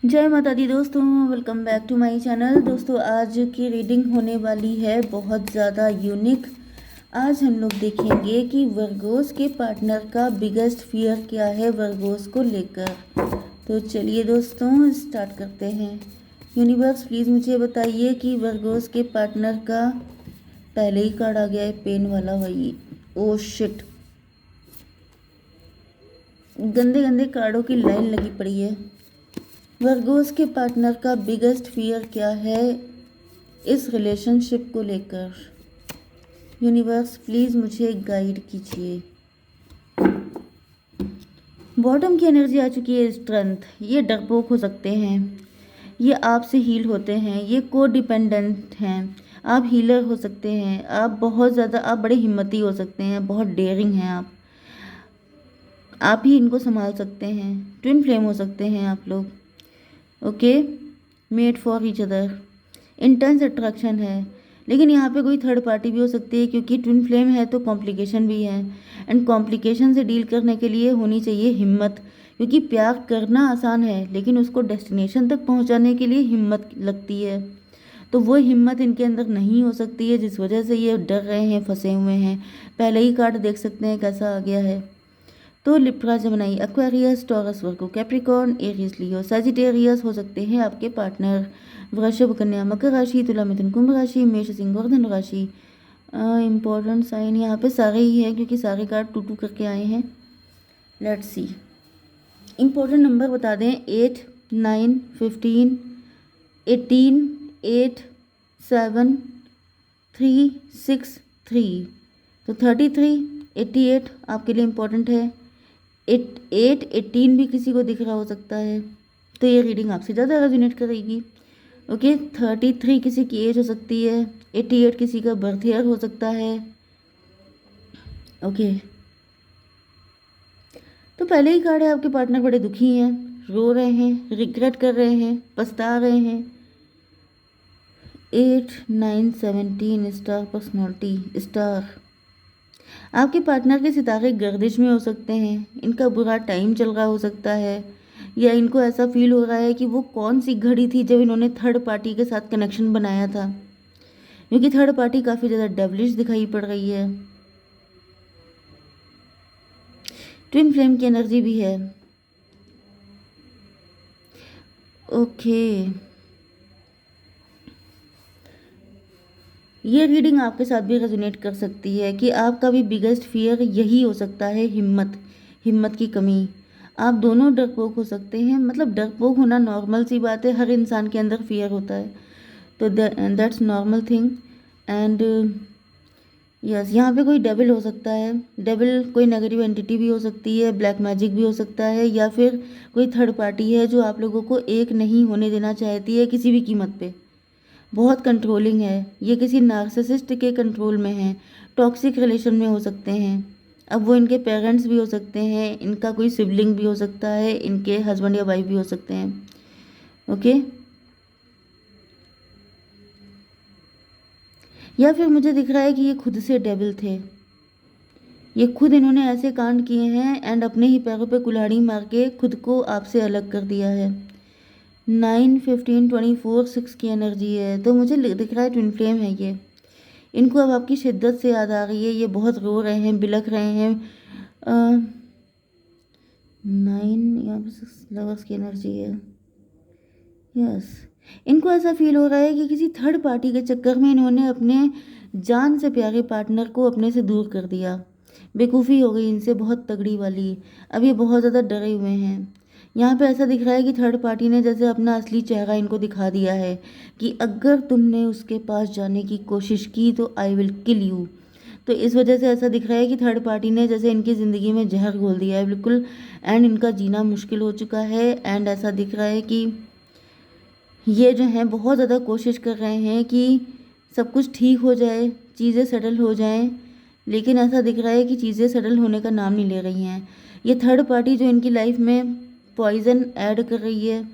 जय माता दी दोस्तों, welcome back to my channel. दोस्तों आज की रीडिंग होने वाली है बहुत ज़्यादा यूनिक। आज हम लोग देखेंगे कि वर्गोस के पार्टनर का बिगेस्ट फियर क्या है वर्गोस को लेकर। तो चलिए दोस्तों स्टार्ट करते हैं। यूनिवर्स प्लीज़ मुझे बताइए कि वर्गोस के पार्टनर का पहले ही कार्ड आ गया है पेन वाला वही। ओ शिट, गंदे गंदे कार्डों की लाइन लगी पड़ी है। वर्गोस के पार्टनर का बिगेस्ट फियर क्या है इस रिलेशनशिप को लेकर। यूनिवर्स प्लीज़ मुझे गाइड कीजिए। बॉटम की एनर्जी आ चुकी है स्ट्रेंथ। ये डरपोक हो सकते हैं, ये आपसे हील होते हैं, ये को डिपेंडेंट हैं, आप हीलर हो सकते हैं, आप बहुत ज़्यादा आप बड़े हिम्मती हो सकते हैं, बहुत डेयरिंग हैं आप ही इनको संभाल सकते हैं। ट्विन फ्लेम हो सकते हैं आप लोग। Okay, made for each other, intense attraction है। लेकिन यहाँ पे कोई थर्ड पार्टी भी हो सकती है क्योंकि ट्विन फ्लेम है तो कॉम्प्लिकेशन भी है। एंड कॉम्प्लिकेशन से डील करने के लिए होनी चाहिए हिम्मत, क्योंकि प्यार करना आसान है लेकिन उसको डेस्टिनेशन तक पहुँचाने के लिए हिम्मत लगती है। तो वो हिम्मत इनके अंदर नहीं हो सकती है, जिस वजह से ये डर रहे हैं, फंसे हुए हैं। पहले ही कार्ड देख सकते हैं कैसा आ गया है। तो लिब्रा, जेमिनी, एक्वेरियस, टॉरस, वर्गो, कैप्रिकॉर्न, एरीज, लियो, सजिटेरियस हो सकते हैं आपके पार्टनर। वृषभ, कन्या, मकर राशि, तुला, मिथुन, कुंभ राशि, मेष, सिंह और धनु राशि। इम्पोर्टेंट साइन यहाँ पे सारे ही हैं क्योंकि सारे कार्ड टू टू करके आए हैं। लेट्स सी, इम्पोर्टेंट नंबर बता दें 8, 9, 15, 18, 8, 7, 3, 6, 3। तो 33, 88 आपके लिए इम्पोर्टेंट है। 18 भी किसी को दिख रहा हो सकता है तो ये रीडिंग आपसे ज़्यादा रेजोनेट करेगी। ओके, 33 किसी की एज हो सकती है, 88 किसी का बर्थ ईयर हो सकता है। ओके, तो पहले ही कार्ड है आपके पार्टनर बड़े दुखी हैं, रो रहे हैं, रिग्रेट कर रहे हैं, पछता रहे हैं। 8, 9, 17 स्टार पर्सनैलिटी स्टार। आपके पार्टनर के सितारे गर्दिश में हो सकते हैं, इनका बुरा टाइम चल रहा हो सकता है, या इनको ऐसा फील हो रहा है कि वो कौन सी घड़ी थी जब इन्होंने थर्ड पार्टी के साथ कनेक्शन बनाया था, क्योंकि थर्ड पार्टी काफ़ी ज़्यादा डेवलिश दिखाई पड़ रही है। ट्विन फ्लेम की एनर्जी भी है। ओके, ये रीडिंग आपके साथ भी रेजोनेट कर सकती है कि आपका भी बिगेस्ट फियर यही हो सकता है, हिम्मत की कमी। आप दोनों डरपोक हो सकते हैं, मतलब डरपोक होना नॉर्मल सी बात है, हर इंसान के अंदर फियर होता है, तो that's normal thing. And yes, यहाँ पे कोई डेविल हो सकता है, डेविल कोई नेगेटिव एंटिटी भी हो सकती है, ब्लैक मैजिक भी हो सकता है, या फिर कोई थर्ड पार्टी है जो आप लोगों को एक नहीं होने देना चाहती है किसी भी कीमत पे, बहुत कंट्रोलिंग है, ये किसी नार्सिसिस्ट के कंट्रोल में है, टॉक्सिक रिलेशन में हो सकते हैं। अब वो इनके पेरेंट्स भी हो सकते हैं, इनका कोई सिबलिंग भी हो सकता है, इनके हस्बैंड या वाइफ भी हो सकते हैं। ओके, या फिर मुझे दिख रहा है कि ये खुद से डेविल थे, ये खुद इन्होंने ऐसे कांड किए हैं एंड अपने ही पैरों पे कुल्हाड़ी मार के खुद को आपसे अलग कर दिया है। 9, 15, 24, 6 की एनर्जी है, तो मुझे दिख रहा है ट्विन फ्लेम है ये। इनको अब आपकी शिद्दत से याद आ रही है, ये बहुत रो रहे हैं, बिलख रहे हैं। 9 यहाँ पे 6 लवर्स की एनर्जी है। यस, इनको ऐसा फील हो रहा है कि किसी थर्ड पार्टी के चक्कर में इन्होंने अपने जान से प्यारे पार्टनर को अपने से दूर कर दिया। बेवकूफ़ी हो गई इनसे बहुत तगड़ी वाली। अब ये बहुत ज़्यादा डरे हुए हैं। यहाँ पे ऐसा दिख रहा है कि थर्ड पार्टी ने जैसे अपना असली चेहरा इनको दिखा दिया है कि अगर तुमने उसके पास जाने की कोशिश की तो आई विल किल यू। तो इस वजह से ऐसा दिख रहा है कि थर्ड पार्टी ने जैसे इनकी ज़िंदगी में जहर घोल दिया है बिल्कुल, एंड इनका जीना मुश्किल हो चुका है। एंड ऐसा दिख रहा है कि ये जो हैं बहुत ज़्यादा कोशिश कर रहे हैं कि सब कुछ ठीक हो जाए, चीज़ें सेटल हो जाएं, लेकिन ऐसा दिख रहा है कि चीज़ें सेटल होने का नाम नहीं ले रही हैं। ये थर्ड पार्टी जो इनकी लाइफ में पॉइजन ऐड कर रही है,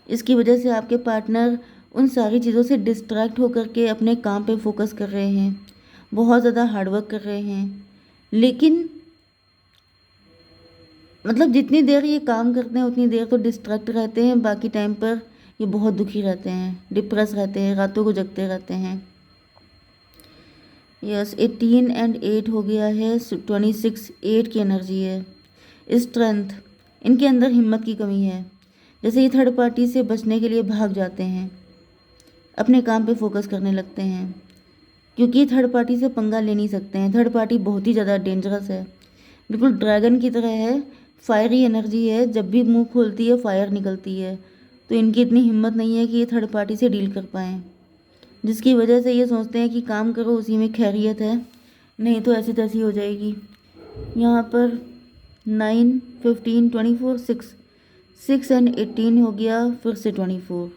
इसकी वजह से आपके पार्टनर उन सारी चीज़ों से डिस्ट्रैक्ट होकर के अपने काम पे फोकस कर रहे हैं, बहुत ज़्यादा हार्डवर्क कर रहे हैं, लेकिन मतलब जितनी देर ये काम करते हैं उतनी देर तो डिस्ट्रैक्ट रहते हैं, बाकी टाइम पर ये बहुत दुखी रहते हैं, डिप्रेस रहते हैं, रातों को जगते रहते हैं। यस 18 एंड 8 हो गया है, 26 8 की एनर्जी है। स्ट्रेंथ, इनके अंदर हिम्मत की कमी है, जैसे ये थर्ड पार्टी से बचने के लिए भाग जाते हैं, अपने काम पे फोकस करने लगते हैं, क्योंकि थर्ड पार्टी से पंगा ले नहीं सकते हैं। थर्ड पार्टी बहुत ही ज़्यादा डेंजरस है, बिल्कुल ड्रैगन की तरह है, फायरी एनर्जी है, जब भी मुंह खोलती है फायर निकलती है। तो इनकी इतनी हिम्मत नहीं है कि ये थर्ड पार्टी से डील कर पाएँ, जिसकी वजह से ये सोचते हैं कि काम करो उसी में खैरियत है, नहीं तो ऐसी तैसी हो जाएगी। यहाँ पर 9 15 24 6 एंड 18 हो गया, फिर से 24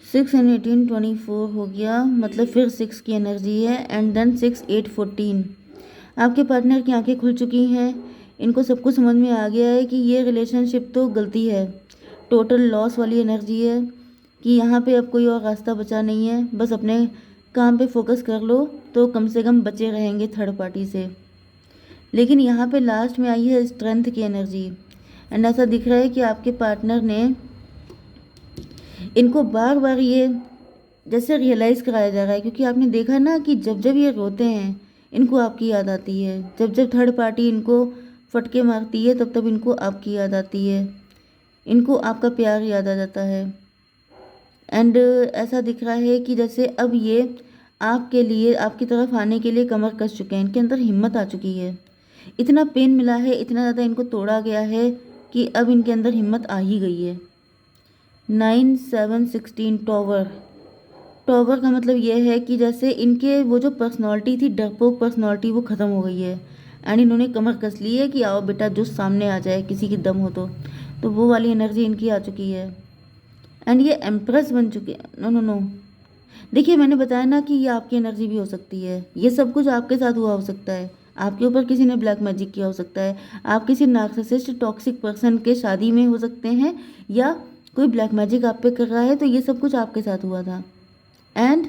6 एंड 18 24 हो गया, मतलब फिर 6 की एनर्जी है एंड देन 6 8 14। आपके पार्टनर की आंखें खुल चुकी हैं, इनको सब कुछ समझ में आ गया है कि ये रिलेशनशिप तो गलती है, टोटल लॉस वाली एनर्जी है, कि यहाँ पे अब कोई और रास्ता बचा नहीं है, बस अपने काम पे फोकस कर लो तो कम से कम बचे रहेंगे थर्ड पार्टी से। लेकिन यहाँ पे लास्ट में आई है स्ट्रेंथ की एनर्जी, एंड ऐसा दिख रहा है कि आपके पार्टनर ने इनको बार बार ये जैसे रियलाइज़ कराया जा रहा है, क्योंकि आपने देखा ना कि जब जब ये रोते हैं इनको आपकी याद आती है, जब जब थर्ड पार्टी इनको फटके मारती है तब तब इनको आपकी याद आती है, इनको आपका प्यार याद आ जाता है। एंड ऐसा दिख रहा है कि जैसे अब ये आपके लिए, आपकी तरफ आने के लिए कमर कस चुके हैं, इनके अंदर हिम्मत आ चुकी है, इतना पेन मिला है, इतना ज़्यादा इनको तोड़ा गया है कि अब इनके अंदर हिम्मत आ ही गई है। 9 7 16 टॉवर, टॉवर का मतलब ये है कि जैसे इनके वो जो पर्सनालिटी थी, डरपोक पर्सनालिटी, वो ख़त्म हो गई है एंड इन्होंने कमर कस ली है कि आओ बेटा जो सामने आ जाए, किसी की दम हो तो वो वाली एनर्जी इनकी आ चुकी है। एंड ये एम्प्रेस बन चुके हैं। नो नो नो, देखिए मैंने बताया ना कि ये आपकी एनर्जी भी हो सकती है, ये सब कुछ आपके साथ हुआ हो सकता है, आपके ऊपर किसी ने ब्लैक मैजिक किया हो सकता है, आप किसी नार्सिसिस्ट टॉक्सिक पर्सन के शादी में हो सकते हैं, या कोई ब्लैक मैजिक आप पे कर रहा है, तो ये सब कुछ आपके साथ हुआ था एंड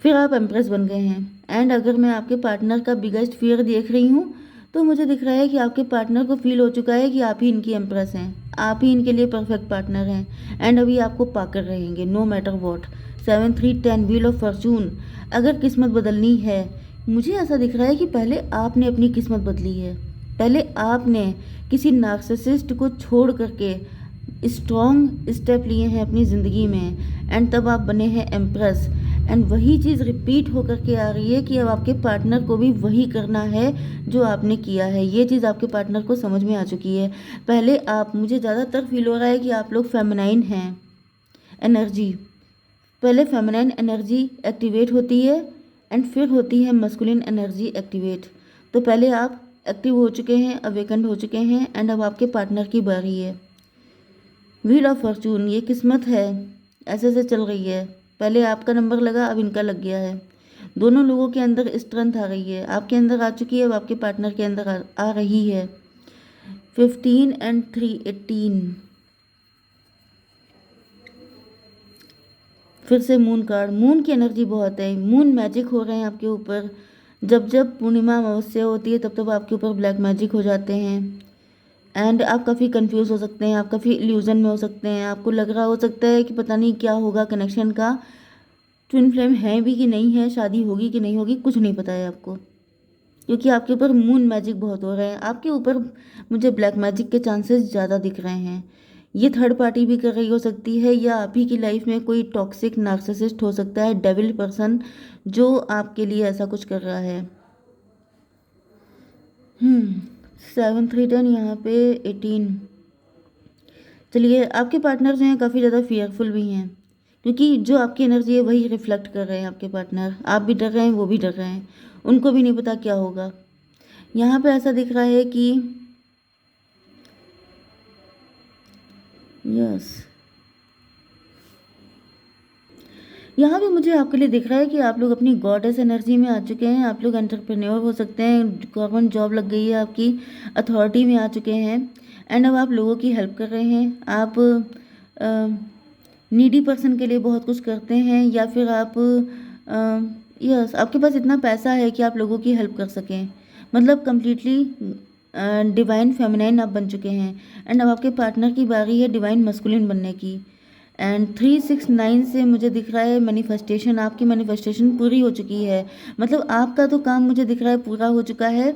फिर आप एम्प्रेस बन गए हैं। एंड अगर मैं आपके पार्टनर का बिगेस्ट फियर देख रही हूँ तो मुझे दिख रहा है कि आपके पार्टनर को फील हो चुका है कि आप ही इनकी एम्प्रेस हैं, आप ही इनके लिए परफेक्ट पार्टनर हैं एंड अभी आपको पाकर रहेंगे no matter what. 7 3 10 wheel of fortune, अगर किस्मत बदलनी है, मुझे ऐसा दिख रहा है कि पहले आपने अपनी किस्मत बदली है, पहले आपने किसी नार्सिसिस्ट को छोड़ करके स्ट्रॉन्ग स्टेप लिए हैं अपनी ज़िंदगी में एंड तब आप बने हैं एम्प्रेस। एंड वही चीज़ रिपीट होकर के आ रही है कि अब आपके पार्टनर को भी वही करना है जो आपने किया है, ये चीज़ आपके पार्टनर को समझ में आ चुकी है। पहले आप, मुझे ज़्यादातर फील हो रहा है कि आप लोग फेमिनाइन हैं एनर्जी, पहले फेमिनाइन एनर्जी एक्टिवेट होती है एंड फिर होती है मस्कुलिन एनर्जी एक्टिवेट। तो पहले आप एक्टिव हो चुके हैं, अवेकेंड हो चुके हैं एंड अब आपके पार्टनर की बारी है। व्हील ऑफ फॉर्चून, ये किस्मत है, ऐसे ऐसे चल रही है, पहले आपका नंबर लगा, अब इनका लग गया है। दोनों लोगों के अंदर स्ट्रेंथ आ रही है, आपके अंदर आ चुकी है, अब आपके पार्टनर के अंदर आ रही है। 15 एंड 3 18, फिर से मून कार्ड, मून की एनर्जी बहुत है, मून मैजिक हो रहे हैं आपके ऊपर, जब जब पूर्णिमा अमावस्या होती है तब तब आपके ऊपर ब्लैक मैजिक हो जाते हैं एंड आप काफ़ी कंफ्यूज हो सकते हैं, आप काफ़ी इल्यूजन में हो सकते हैं, आपको लग रहा हो सकता है कि पता नहीं क्या होगा कनेक्शन का, ट्विन फ्लेम है भी कि नहीं है, शादी होगी कि नहीं होगी, कुछ नहीं पता है आपको, क्योंकि आपके ऊपर मून मैजिक बहुत हो रहे हैं, आपके ऊपर मुझे ब्लैक मैजिक के चांसेस ज़्यादा दिख रहे हैं। ये थर्ड पार्टी भी कर रही हो सकती है, या आप ही की लाइफ में कोई टॉक्सिक नार्सिसिस्ट हो सकता है, डेविल पर्सन, जो आपके लिए ऐसा कुछ कर रहा है। 7 3 10, यहाँ पे 18। चलिए, आपके पार्टनर जो हैं काफ़ी ज़्यादा फियरफुल भी हैं, क्योंकि जो आपकी एनर्जी है वही रिफ्लेक्ट कर रहे हैं आपके पार्टनर, आप भी डर रहे हैं, वो भी डर रहे हैं, उनको भी नहीं पता क्या होगा। यहाँ पे ऐसा दिख रहा है कि यस, यहाँ भी मुझे आपके लिए दिख रहा है कि आप लोग अपनी गॉडेस एनर्जी में आ चुके हैं, आप लोग एंटरप्रेन्योर हो सकते हैं, गवर्नमेंट जॉब लग गई है आपकी, अथॉरिटी में आ चुके हैं एंड अब आप लोगों की हेल्प कर रहे हैं, आप नीडी पर्सन के लिए बहुत कुछ करते हैं, या फिर आप यस, आपके पास इतना पैसा है कि आप लोगों की हेल्प कर सकें, मतलब कम्प्लीटली डिवाइन फेमिनाइन आप बन चुके हैं। एंड अब आपके पार्टनर की बारी है डिवाइन मस्कुलिन बनने की। एंड 369 से मुझे दिख रहा है मैनिफेस्टेशन, आपकी मैनिफेस्टेशन पूरी हो चुकी है। मतलब आपका तो काम मुझे दिख रहा है पूरा हो चुका है,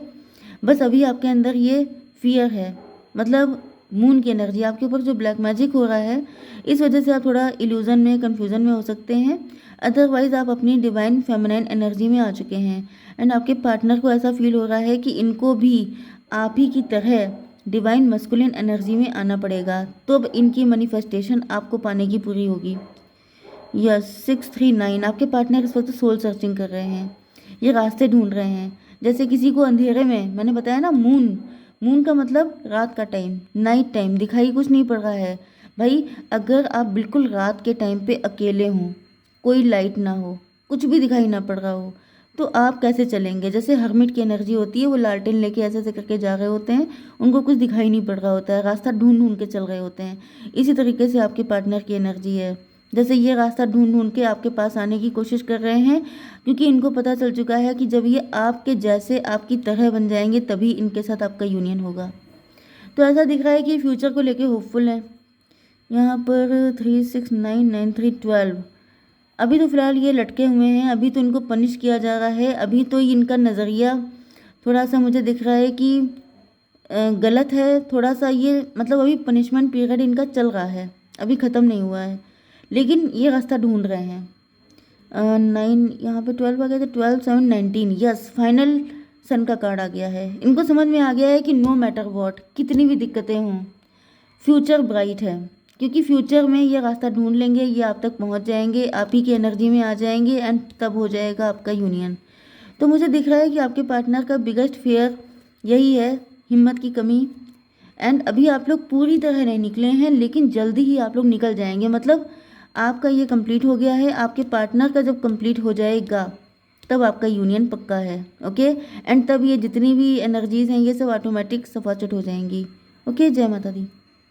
बस अभी आपके अंदर ये फियर है, मतलब मून की एनर्जी आपके ऊपर जो ब्लैक मैजिक हो रहा है, इस वजह से आप थोड़ा इल्यूजन में, कन्फ्यूजन में हो सकते हैं। अदरवाइज आप अपनी डिवाइन फेमिनाइन एनर्जी में आ चुके हैं। एंड आपके पार्टनर को ऐसा फील हो रहा है कि इनको भी आप ही की तरह डिवाइन मस्कुलिन एनर्जी में आना पड़ेगा, तो अब इनकी मैनिफेस्टेशन आपको पाने की पूरी होगी। यस, 639 आपके पार्टनर इस वक्त सोल सर्चिंग कर रहे हैं, ये रास्ते ढूंढ रहे हैं। जैसे किसी को अंधेरे में, मैंने बताया ना मून, मून का मतलब रात का टाइम, नाइट टाइम, दिखाई कुछ नहीं पड़ रहा है भाई। अगर आप बिल्कुल रात के टाइम पे अकेले हों, कोई लाइट ना हो, कुछ भी दिखाई ना पड़ रहा हो, तो आप कैसे चलेंगे? जैसे हर्मिट की एनर्जी होती है, वो लालटेन लेके ऐसे ऐसे करके जा रहे होते हैं, उनको कुछ दिखाई नहीं पड़ रहा होता है, रास्ता ढूंढ ढूंढ के चल रहे होते हैं। इसी तरीके से आपके पार्टनर की एनर्जी है, जैसे ये रास्ता ढूंढ ढूंढ के आपके पास आने की कोशिश कर रहे हैं, क्योंकि इनको पता चल चुका है कि जब ये आपके जैसे, आपकी तरह बन जाएंगे, तभी इनके साथ आपका यूनियन होगा। तो ऐसा दिख रहा है कि फ्यूचर को लेके होपफुल है। यहाँ पर 3699312, अभी तो फिलहाल ये लटके हुए हैं, अभी तो इनको पनिश किया जा रहा है, अभी तो इनका नज़रिया थोड़ा सा मुझे दिख रहा है कि गलत है थोड़ा सा ये, मतलब अभी पनिशमेंट पीरियड इनका चल रहा है, अभी ख़त्म नहीं हुआ है, लेकिन ये रास्ता ढूंढ रहे हैं। 9 यहाँ पे 12 आ गया था, 12 7 19, यस, फाइनल सन का कार्ड आ गया है। इनको समझ में आ गया है कि नो मैटर वॉट, कितनी भी दिक्कतें हों, फ्यूचर ब्राइट है, क्योंकि फ्यूचर में ये रास्ता ढूंढ लेंगे, ये आप तक पहुंच जाएंगे, आप ही की एनर्जी में आ जाएंगे, एंड तब हो जाएगा आपका यूनियन। तो मुझे दिख रहा है कि आपके पार्टनर का बिगेस्ट फेयर यही है, हिम्मत की कमी। एंड अभी आप लोग पूरी तरह नहीं निकले हैं, लेकिन जल्दी ही आप लोग निकल जाएंगे, मतलब आपका ये कंप्लीट हो गया है, आपके पार्टनर का जब कंप्लीट हो जाएगा तब आपका यूनियन पक्का है। ओके, एंड तब ये जितनी भी एनर्जीज हैं ये सब ऑटोमेटिक सफाचट हो जाएंगी। ओके, जय माता दी।